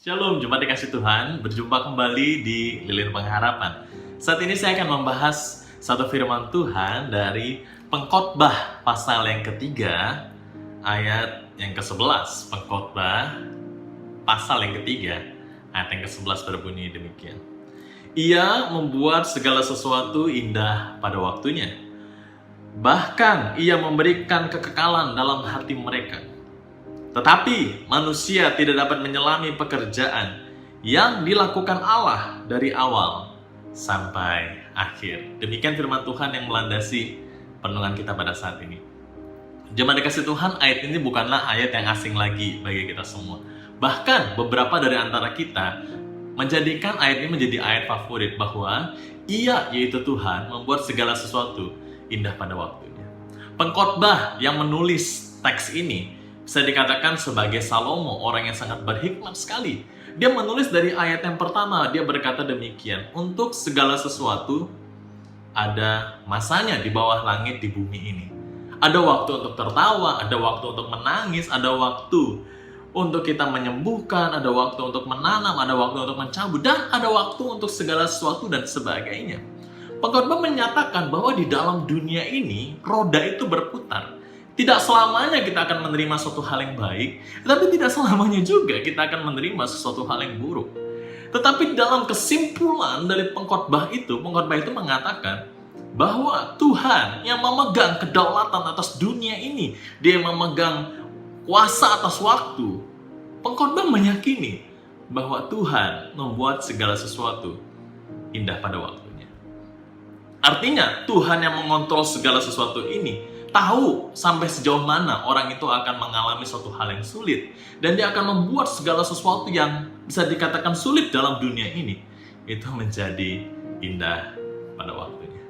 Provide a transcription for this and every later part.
Shalom, jemaat dikasih Tuhan, berjumpa kembali di Lilin Pengharapan. Saat ini saya akan membahas satu firman Tuhan dari Pengkhotbah pasal yang ketiga, ayat yang ke-11. Pengkhotbah pasal yang ketiga, ayat yang ke-11 berbunyi demikian. Ia membuat segala sesuatu indah pada waktunya. Bahkan ia memberikan kekekalan dalam hati mereka. Tetapi manusia tidak dapat menyelami pekerjaan yang dilakukan Allah dari awal sampai akhir. Demikian firman Tuhan yang melandasi perenungan kita pada saat ini. Jemaat dikasih Tuhan, ayat ini bukanlah ayat yang asing lagi bagi kita semua. Bahkan beberapa dari antara kita menjadikan ayat ini menjadi ayat favorit, bahwa Ia, yaitu Tuhan, membuat segala sesuatu indah pada waktunya. Pengkhotbah yang menulis teks ini bisa dikatakan sebagai Salomo, orang yang sangat berhikmat sekali. Dia menulis dari ayat yang pertama, dia berkata demikian, untuk segala sesuatu ada masanya di bawah langit di bumi ini. Ada waktu untuk tertawa, ada waktu untuk menangis, ada waktu untuk kita menyembuhkan, ada waktu untuk menanam, ada waktu untuk mencabut, dan ada waktu untuk segala sesuatu dan sebagainya. Pengkhotbah menyatakan bahwa di dalam dunia ini, roda itu berputar. Tidak selamanya kita akan menerima suatu hal yang baik, tetapi tidak selamanya juga kita akan menerima sesuatu hal yang buruk. Tetapi dalam kesimpulan dari pengkhotbah itu mengatakan bahwa Tuhan yang memegang kedaulatan atas dunia ini, Dia memegang kuasa atas waktu. Pengkhotbah meyakini bahwa Tuhan membuat segala sesuatu indah pada waktunya. Artinya Tuhan yang mengontrol segala sesuatu ini tahu sampai sejauh mana orang itu akan mengalami suatu hal yang sulit, dan Dia akan membuat segala sesuatu yang bisa dikatakan sulit dalam dunia ini itu menjadi indah pada waktunya.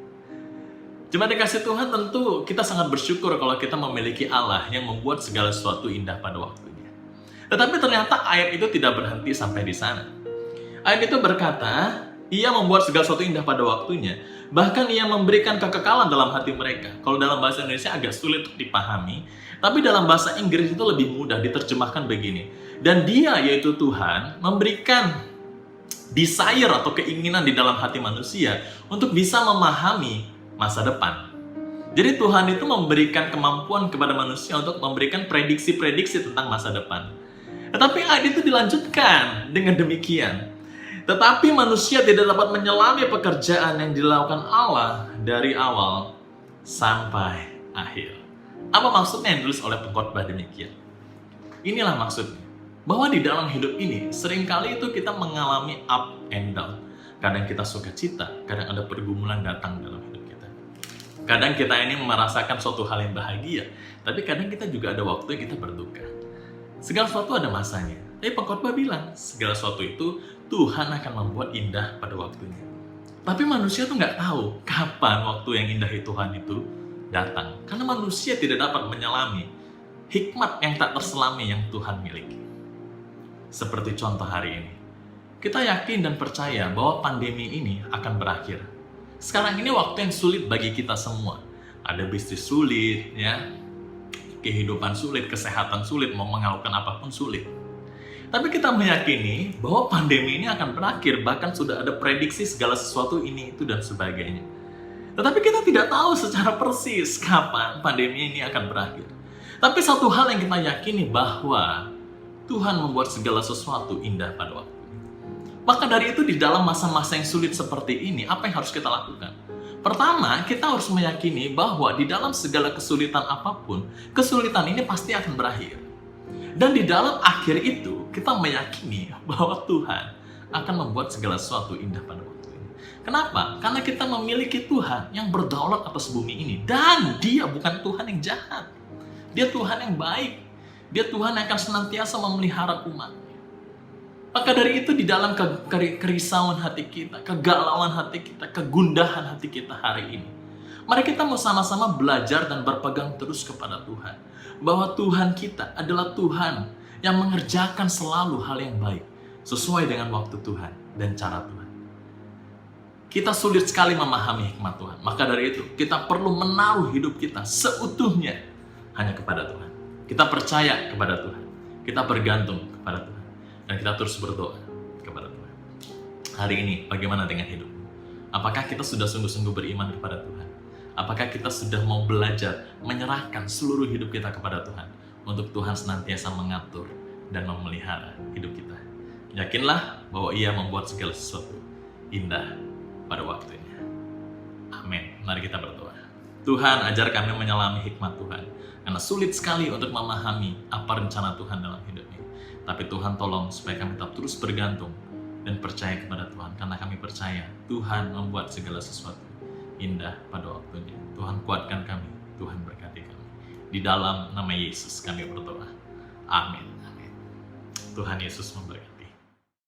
Jemaat dikasih Tuhan, tentu kita sangat bersyukur kalau kita memiliki Allah yang membuat segala sesuatu indah pada waktunya. Tetapi ternyata ayat itu tidak berhenti sampai di sana. Ayat itu berkata, Ia membuat segala sesuatu indah pada waktunya, bahkan Ia memberikan kekekalan dalam hati mereka. Kalau dalam bahasa Indonesia agak sulit untuk dipahami, tapi dalam bahasa Inggris itu lebih mudah diterjemahkan begini. Dan Dia, yaitu Tuhan, memberikan desire atau keinginan di dalam hati manusia untuk bisa memahami masa depan. Jadi Tuhan itu memberikan kemampuan kepada manusia untuk memberikan prediksi-prediksi tentang masa depan. Tetapi ayat itu dilanjutkan dengan demikian. Tetapi manusia tidak dapat menyelami pekerjaan yang dilakukan Allah dari awal sampai akhir. Apa maksudnya yang ditulis oleh pengkhotbah demikian? Inilah maksudnya, bahwa di dalam hidup ini seringkali itu kita mengalami up and down. Kadang kita sukacita, kadang ada pergumulan datang dalam hidup kita. Kadang kita ini merasakan suatu hal yang bahagia, tapi kadang kita juga ada waktu yang kita berduka. Segala sesuatu ada masanya. Tapi pengkhotbah bilang, segala sesuatu itu Tuhan akan membuat indah pada waktunya. Tapi manusia tuh nggak tahu kapan waktu yang indah Tuhan itu datang. Karena manusia tidak dapat menyelami hikmat yang tak terselami yang Tuhan miliki. Seperti contoh hari ini. Kita yakin dan percaya bahwa pandemi ini akan berakhir. Sekarang ini waktu yang sulit bagi kita semua. Ada bisnis sulit, ya, kehidupan sulit, kesehatan sulit, mau melakukan apapun sulit. Tapi kita meyakini bahwa pandemi ini akan berakhir, bahkan sudah ada prediksi segala sesuatu ini, itu, dan sebagainya. Tetapi kita tidak tahu secara persis kapan pandemi ini akan berakhir. Tapi satu hal yang kita yakini, bahwa Tuhan membuat segala sesuatu indah pada waktunya. Maka dari itu di dalam masa-masa yang sulit seperti ini, apa yang harus kita lakukan? Pertama, kita harus meyakini bahwa di dalam segala kesulitan apapun, kesulitan ini pasti akan berakhir. Dan di dalam akhir itu, kita meyakini bahwa Tuhan akan membuat segala sesuatu indah pada waktunya. Kenapa? Karena kita memiliki Tuhan yang berdaulat atas bumi ini. Dan Dia bukan Tuhan yang jahat. Dia Tuhan yang baik. Dia Tuhan yang akan senantiasa memelihara umat-Nya. Maka dari itu di dalam kerisauan hati kita, kegalauan hati kita, kegundahan hati kita hari ini, mari kita mau sama-sama belajar dan berpegang terus kepada Tuhan. Bahwa Tuhan kita adalah Tuhan yang mengerjakan selalu hal yang baik sesuai dengan waktu Tuhan dan cara Tuhan. Kita sulit sekali memahami hikmat Tuhan. Maka dari itu, kita perlu menaruh hidup kita seutuhnya hanya kepada Tuhan. Kita percaya kepada Tuhan. Kita bergantung kepada Tuhan. dan kita terus berdoa kepada Tuhan. Hari ini bagaimana dengan hidupmu? Apakah kita sudah sungguh-sungguh beriman kepada Tuhan? Apakah kita sudah mau belajar menyerahkan seluruh hidup kita kepada Tuhan untuk Tuhan senantiasa mengatur dan memelihara hidup kita? Yakinlah bahwa Ia membuat segala sesuatu indah pada waktunya. Amin. Mari kita berdoa. Tuhan, ajar kami menyelami hikmat Tuhan, karena sulit sekali untuk memahami apa rencana Tuhan dalam hidup ini. Tapi Tuhan tolong supaya kami tetap terus bergantung dan percaya kepada Tuhan, karena kami percaya Tuhan membuat segala sesuatu indah pada waktunya. Tuhan kuatkan kami, Tuhan berkati kami. Di dalam nama Yesus kami berdoa. Amin. Amin. Tuhan Yesus memberkati.